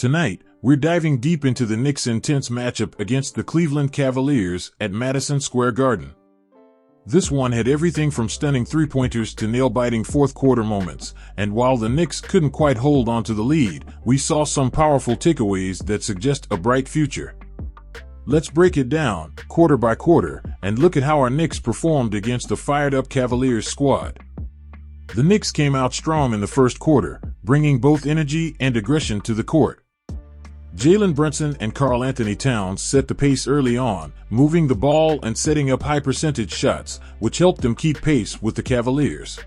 Tonight, we're diving deep into the Knicks' intense matchup against the Cleveland Cavaliers at Madison Square Garden. This one had everything from stunning three-pointers to nail-biting fourth-quarter moments, and while the Knicks couldn't quite hold onto the lead, we saw some powerful takeaways that suggest a bright future. Let's break it down, quarter by quarter, and look at how our Knicks performed against the fired-up Cavaliers squad. The Knicks came out strong in the first quarter, bringing both energy and aggression to the court. Brunson and Karl-Anthony Towns set the pace early on, moving the ball and setting up high-percentage shots, which helped them keep pace with the Cavaliers.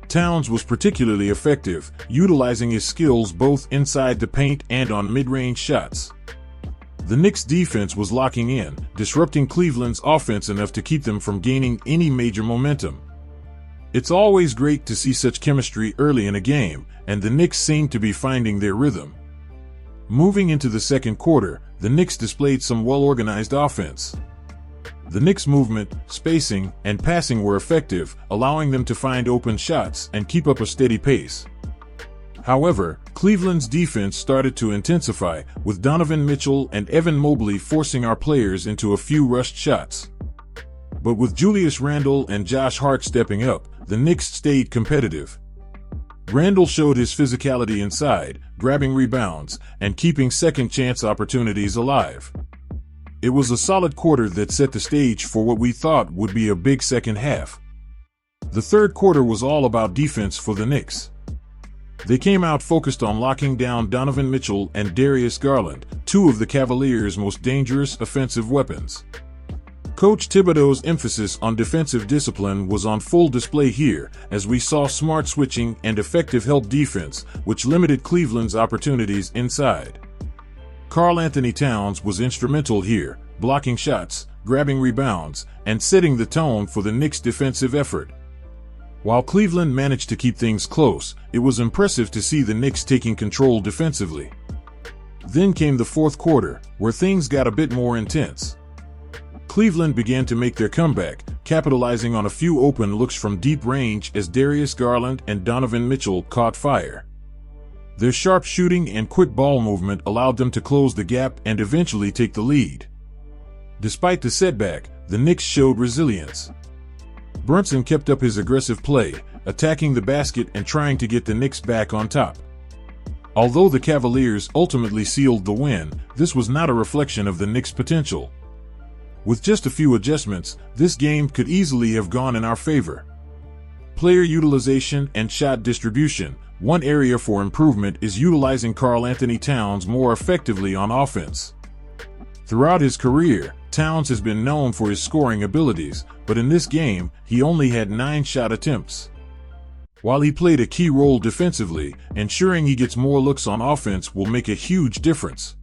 Towns was particularly effective, utilizing his skills both inside the paint and on mid-range shots. The Knicks' defense was locking in, disrupting Cleveland's offense enough to keep them from gaining any major momentum. It's always great to see such chemistry early in a game, and the Knicks seem to be finding their rhythm. Moving into the second quarter, the Knicks displayed some well-organized offense. The Knicks' movement, spacing, and passing were effective, allowing them to find open shots and keep up a steady pace. However, Cleveland's defense started to intensify, with Donovan Mitchell and Evan Mobley forcing our players into a few rushed shots. But with Julius Randle and Josh Hart stepping up, the Knicks stayed competitive. Randle showed his physicality inside, grabbing rebounds, and keeping second-chance opportunities alive. It was a solid quarter that set the stage for what we thought would be a big second half. The third quarter was all about defense for the Knicks. They came out focused on locking down Donovan Mitchell and Darius Garland, two of the Cavaliers' most dangerous offensive weapons. Coach Thibodeau's emphasis on defensive discipline was on full display here, as we saw smart switching and effective help defense, which limited Cleveland's opportunities inside. Karl-Anthony Towns was instrumental here, blocking shots, grabbing rebounds, and setting the tone for the Knicks' defensive effort. While Cleveland managed to keep things close, it was impressive to see the Knicks taking control defensively. Then came the fourth quarter, where things got a bit more intense. Cleveland began to make their comeback, capitalizing on a few open looks from deep range as Darius Garland and Donovan Mitchell caught fire. Their sharp shooting and quick ball movement allowed them to close the gap and eventually take the lead. Despite the setback, the Knicks showed resilience. Brunson kept up his aggressive play, attacking the basket and trying to get the Knicks back on top. Although the Cavaliers ultimately sealed the win, this was not a reflection of the Knicks' potential. With just a few adjustments, this game could easily have gone in our favor. Player utilization and shot distribution. One area for improvement is utilizing Karl-Anthony Towns more effectively on offense. Throughout his career, Towns has been known for his scoring abilities, but in this game, he only had 9 shot attempts. While he played a key role defensively, ensuring he gets more looks on offense will make a huge difference.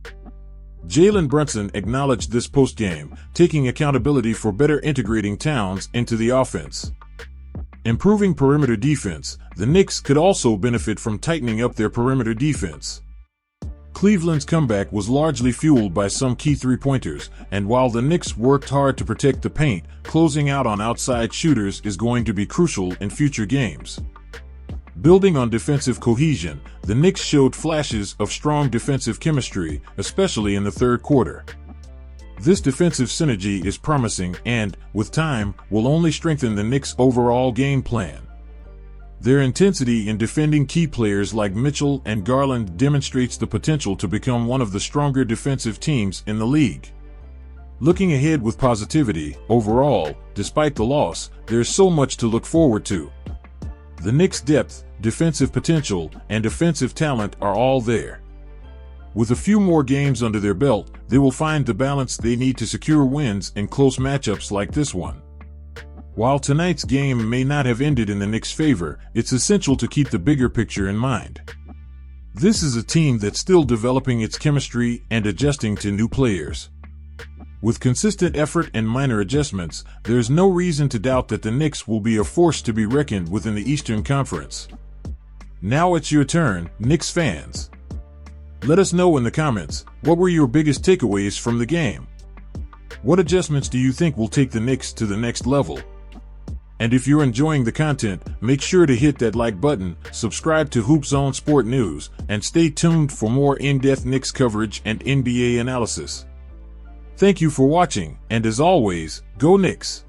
Brunson acknowledged this post-game, taking accountability for better integrating Towns into the offense. Improving perimeter defense, the Knicks could also benefit from tightening up their perimeter defense. Cleveland's comeback was largely fueled by some key three-pointers, and while the Knicks worked hard to protect the paint, closing out on outside shooters is going to be crucial in future games. Building on defensive cohesion, the Knicks showed flashes of strong defensive chemistry, especially in the third quarter. This defensive synergy is promising and, with time, will only strengthen the Knicks' overall game plan. Their intensity in defending key players like Mitchell and Garland demonstrates the potential to become one of the stronger defensive teams in the league. Looking ahead with positivity, overall, despite the loss, there's so much to look forward to. The Knicks' depth, defensive potential, and offensive talent are all there. With a few more games under their belt, they will find the balance they need to secure wins in close matchups like this one. While tonight's game may not have ended in the Knicks' favor, it's essential to keep the bigger picture in mind. This is a team that's still developing its chemistry and adjusting to new players. With consistent effort and minor adjustments, there's no reason to doubt that the Knicks will be a force to be reckoned with in the Eastern Conference. Now it's your turn, Knicks fans. Let us know in the comments, what were your biggest takeaways from the game? What adjustments do you think will take the Knicks to the next level? And if you're enjoying the content, make sure to hit that like button, subscribe to HoopZone Sport News, and stay tuned for more in-depth Knicks coverage and NBA analysis. Thank you for watching, and as always, go Knicks!